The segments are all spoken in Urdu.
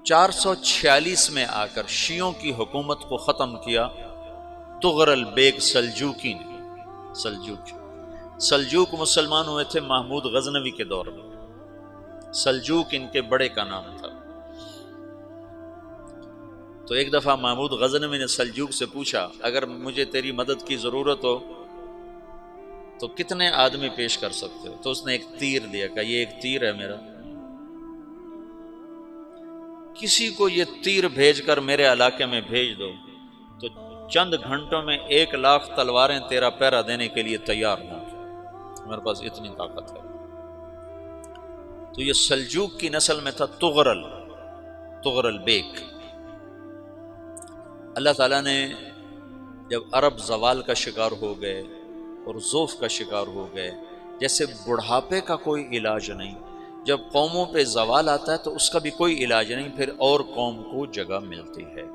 446 میں آ کر شیعوں کی حکومت کو ختم کیا تغرل بیگ سلجوکی نے۔ سلجوک مسلمان ہوئے تھے محمود غزنوی کے دور میں، سلجوک ان کے بڑے کا نام تھا۔ تو ایک دفعہ محمود غزنوی نے سلجوک سے پوچھا اگر مجھے تیری مدد کی ضرورت ہو تو کتنے آدمی پیش کر سکتے ہو؟ تو اس نے ایک تیر دیا، کہا یہ ایک تیر ہے میرا، کسی کو یہ تیر بھیج کر میرے علاقے میں بھیج دو تو چند گھنٹوں میں 1,00,000 تلواریں تیرا پہرا دینے کے لیے تیار ہوں، میرے پاس اتنی طاقت ہے۔ تو یہ سلجوک کی نسل میں تھا تغرل بیگ۔ اللہ تعالیٰ نے جب عرب زوال کا شکار ہو گئے اور ضعف کا شکار ہو گئے، جیسے بڑھاپے کا کوئی علاج نہیں، جب قوموں پہ زوال آتا ہے تو اس کا بھی کوئی علاج نہیں، پھر اور قوم کو جگہ ملتی ہے۔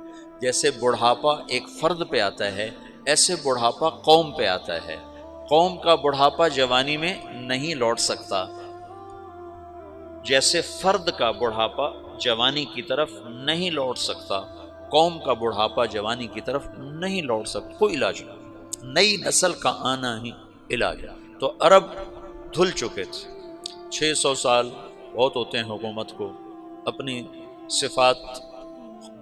جیسے بڑھاپا ایک فرد پہ آتا ہے، ایسے بڑھاپا قوم پہ آتا ہے۔ قوم کا بڑھاپا جوانی میں نہیں لوٹ سکتا، جیسے فرد کا بڑھاپا جوانی کی طرف نہیں لوٹ سکتا، قوم کا بڑھاپا جوانی کی طرف نہیں لوٹ سکتا، کوئی علاج نہیں، نئی نسل کا آنا ہی علاج ہے۔ تو عرب دھل چکے تھے، 600 سال بہت ہوتے ہیں حکومت کو، اپنی صفات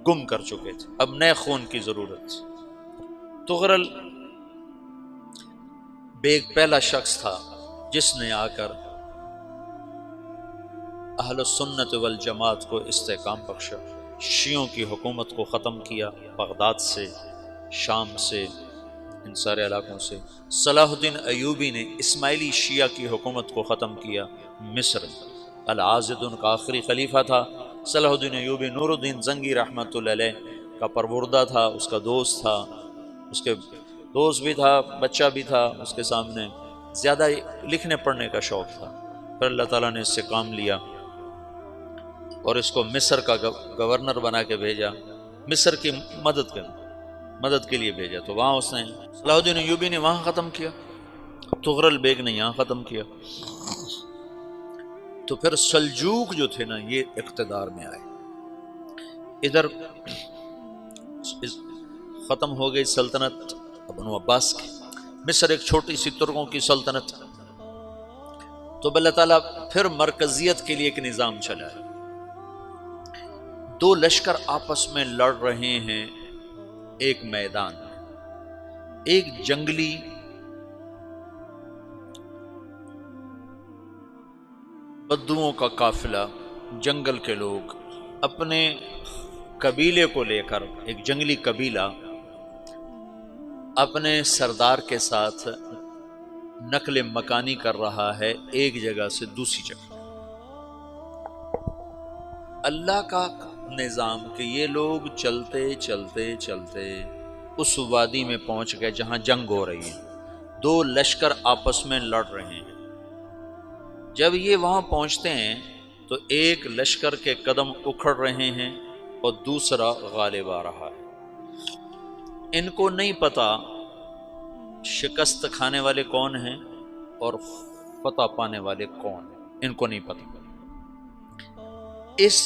گم کر چکے تھے، اب نئے خون کی ضرورت تھی۔ تغرل بیگ پہلا شخص تھا جس نے آ کر اہل السنت والجماعت کو استحکام بخشا، شیعوں کی حکومت کو ختم کیا، بغداد سے، شام سے، ان سارے علاقوں سے۔ صلاح الدین ایوبی نے اسماعیلی شیعہ کی حکومت کو ختم کیا، مصر۔ العاضد ان کا آخری خلیفہ تھا صلاح الدین ایوبی، نور الدین زنگی رحمۃ اللہ علیہ کا پروردہ تھا، اس کا دوست تھا، اس کے دوست بھی تھا، بچہ بھی تھا اس کے سامنے، زیادہ لکھنے پڑھنے کا شوق تھا۔ پھر اللہ تعالیٰ نے اس سے کام لیا اور اس کو مصر کا گورنر بنا کے بھیجا، مصر کی مدد کے لیے بھیجا، تو وہاں اس نے صلاح الدین ایوبی نے وہاں ختم کیا، تغرل بیگ نے یہاں ختم کیا۔ تو پھر سلجوک جو تھے نا یہ اقتدار میں آئے، ادھر ختم ہو گئی سلطنت بنو عباس کی، مصر ایک چھوٹی سی ترکوں کی سلطنت، تو اللہ تعالیٰ پھر مرکزیت کے لیے ایک نظام چلایا۔ دو لشکر آپس میں لڑ رہے ہیں ایک میدان میں، ایک جنگلی بدوؤں کا قافلہ، جنگل کے لوگ اپنے قبیلے کو لے کر، ایک جنگلی قبیلہ اپنے سردار کے ساتھ نقل مکانی کر رہا ہے ایک جگہ سے دوسری جگہ۔ اللہ کا نظام کہ یہ لوگ چلتے چلتے چلتے اس وادی میں پہنچ گئے جہاں جنگ ہو رہی ہے، دو لشکر آپس میں لڑ رہے ہیں۔ جب یہ وہاں پہنچتے ہیں تو ایک لشکر کے قدم اکھڑ رہے ہیں اور دوسرا غالب آ رہا ہے۔ ان کو نہیں پتا شکست کھانے والے کون ہیں اور فتح پانے والے کون ہیں، ان کو نہیں پتا۔ اس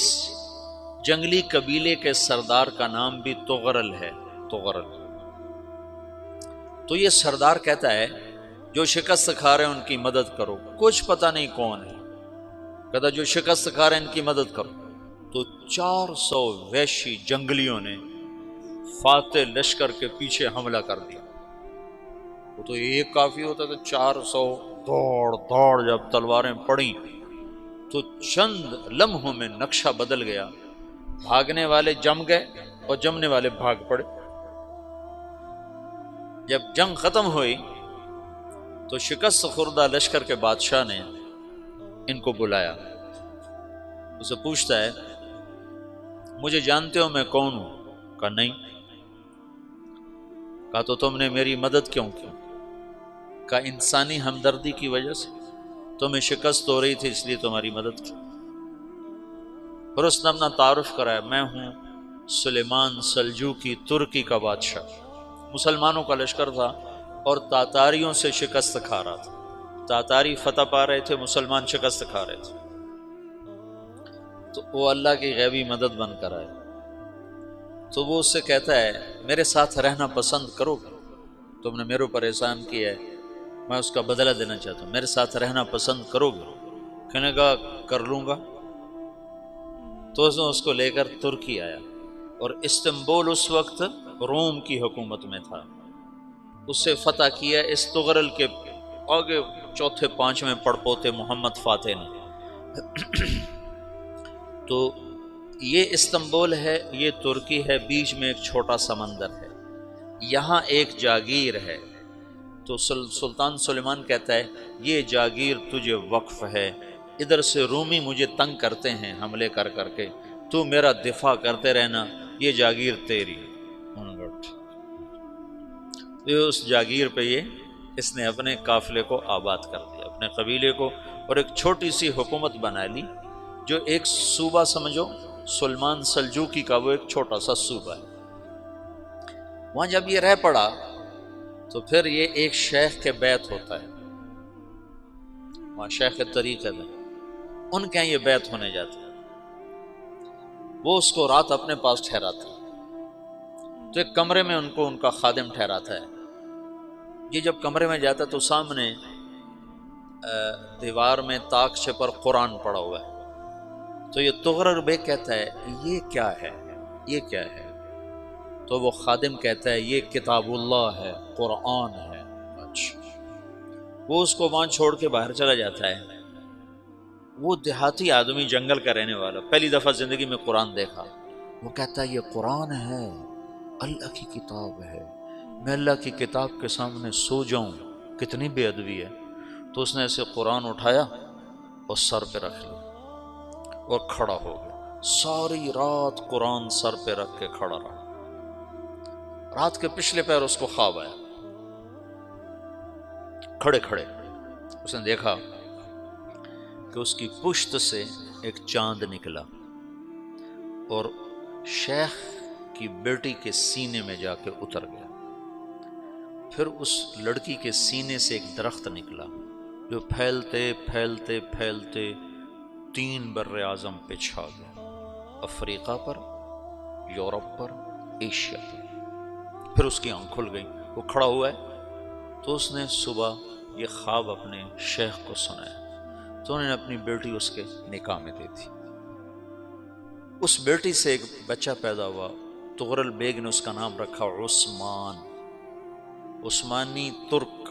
جنگلی قبیلے کے سردار کا نام بھی تغرل ہے، تغرل۔ تو یہ سردار کہتا ہے جو شکست کھا رہے ہیں ان کی مدد کرو، کچھ پتہ نہیں کون ہے، کہتا جو شکست کھا رہے ہیں ان کی مدد کرو۔ تو 400 وحشی جنگلیوں نے فاتح لشکر کے پیچھے حملہ کر دیا۔ وہ تو ایک کافی ہوتا تو 400 دوڑ جب تلواریں پڑیں تو چند لمحوں میں نقشہ بدل گیا، بھاگنے والے جم گئے اور جمنے والے بھاگ پڑے۔ جب جنگ ختم ہوئی تو شکست خوردہ لشکر کے بادشاہ نے ان کو بلایا، اسے پوچھتا ہے مجھے جانتے ہو میں کون ہوں؟ کہا نہیں۔ کہا تو تم نے میری مدد کیوں کی؟ کہا انسانی ہمدردی کی وجہ سے، تمہیں شکست ہو رہی تھی اس لیے تمہاری مدد کی۔ پھر اس نے اپنا تعارف کرایا، میں ہوں سلیمان سلجوکی، ترکی کا بادشاہ۔ مسلمانوں کا لشکر تھا اور تاتاریوں سے شکست کھا رہا تھا، تاتاری فتح پا رہے تھے، مسلمان شکست کھا رہے تھے۔ تو وہ اللہ کی غیبی مدد بن کر آئے، تو وہ اس سے کہتا ہے میرے ساتھ رہنا پسند کرو گے؟ تم نے میرے اوپر احسان کیا ہے، میں اس کا بدلہ دینا چاہتا ہوں، میرے ساتھ رہنا پسند کرو گے؟ کہنے کا کر لوں گا۔ تو اس نے اس کو لے کر ترکی آیا، اور استنبول اس وقت روم کی حکومت میں تھا، اس سے فتح کیا اس تغرل کے آگے چوتھے پانچویں پڑپوتے محمد فاتح نے۔ تو یہ استنبول ہے، یہ ترکی ہے، بیچ میں ایک چھوٹا سمندر ہے، یہاں ایک جاگیر ہے۔ تو سلطان سلیمان کہتا ہے یہ جاگیر تجھے وقف ہے، ادھر سے رومی مجھے تنگ کرتے ہیں حملے کر کر کے، تو میرا دفاع کرتے رہنا، یہ جاگیر تیری۔ یہ اس جاگیر پہ اس نے اپنے قافلے کو آباد کر دیا، اپنے قبیلے کو، اور ایک چھوٹی سی حکومت بنا لی، جو ایک صوبہ سمجھو سلمان سلجوقی کا، وہ ایک چھوٹا سا صوبہ ہے۔ وہاں جب یہ رہ پڑا تو پھر یہ ایک شیخ کے بیت ہوتا ہے، وہاں شیخ طریقہ میں ان کے یہ بیت ہونے جاتا ہے، وہ اس کو رات اپنے پاس ٹھہراتا ہے، تو ایک کمرے میں ان کا خادم ٹھہراتا ہے۔ یہ جب کمرے میں جاتا ہے تو سامنے دیوار میں طاقچے پر قرآن پڑا ہوا ہے، تو یہ تغرل بیگ کہتا ہے یہ کیا ہے، یہ کیا ہے؟ تو وہ خادم کہتا ہے یہ کتاب اللہ ہے، قرآن ہے۔ اچھا، وہ اس کو وہاں چھوڑ کے باہر چلا جاتا ہے۔ وہ دیہاتی آدمی، جنگل کا رہنے والا، پہلی دفعہ زندگی میں قرآن دیکھا، وہ کہتا ہے یہ قرآن ہے، اللہ کی کتاب ہے، میں اللہ کی کتاب کے سامنے سو جاؤں، کتنی بے ادبی ہے۔ تو اس نے ایسے قرآن اٹھایا اور سر پہ رکھ لیا اور کھڑا ہو گیا، ساری رات قرآن سر پہ رکھ کے کھڑا رہا۔ رات کے پچھلے پہر اس کو خواب آیا، کھڑے کھڑے اس نے دیکھا کہ اس کی پشت سے ایک چاند نکلا اور شیخ کی بیٹی کے سینے میں جا کے اتر گیا، پھر اس لڑکی کے سینے سے ایک درخت نکلا جو پھیلتے پھیلتے پھیلتے 3 بر اعظم پہ چھا گیا، افریقہ پر، یورپ پر، ایشیا پر۔ پھر اس کی آنکھ کھل گئی، وہ کھڑا ہوا ہے، تو اس نے صبح یہ خواب اپنے شیخ کو سنایا، تو انہوں نے اپنی بیٹی اس کے نکاح میں دی تھی۔ اس بیٹی سے ایک بچہ پیدا ہوا، تغرل بیگ نے اس کا نام رکھا عثمان، عثمانی ترک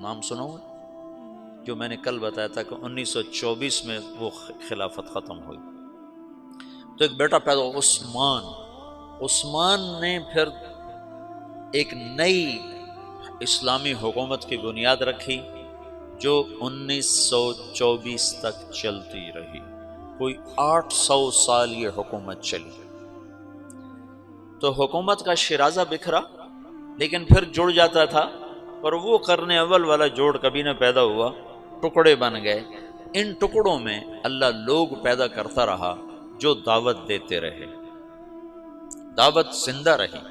نام سنا ہوا، جو میں نے کل بتایا تھا کہ 1924 میں وہ خلافت ختم ہوئی۔ تو ایک بیٹا پیدا ہوا عثمان۔ عثمان نے پھر ایک نئی اسلامی حکومت کی بنیاد رکھی جو 1924 تک چلتی رہی، کوئی 800 سال یہ حکومت چلی۔ تو حکومت کا شیرازہ بکھرا، لیکن پھر جڑ جاتا تھا، اور وہ قرن اول والا جوڑ کبھی نہ پیدا ہوا، ٹکڑے بن گئے۔ ان ٹکڑوں میں اللہ لوگ پیدا کرتا رہا جو دعوت دیتے رہے، دعوت زندہ رہی۔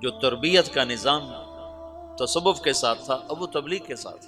جو تربیت کا نظام تصوف کے ساتھ تھا، اب وہ تبلیغ کے ساتھ۔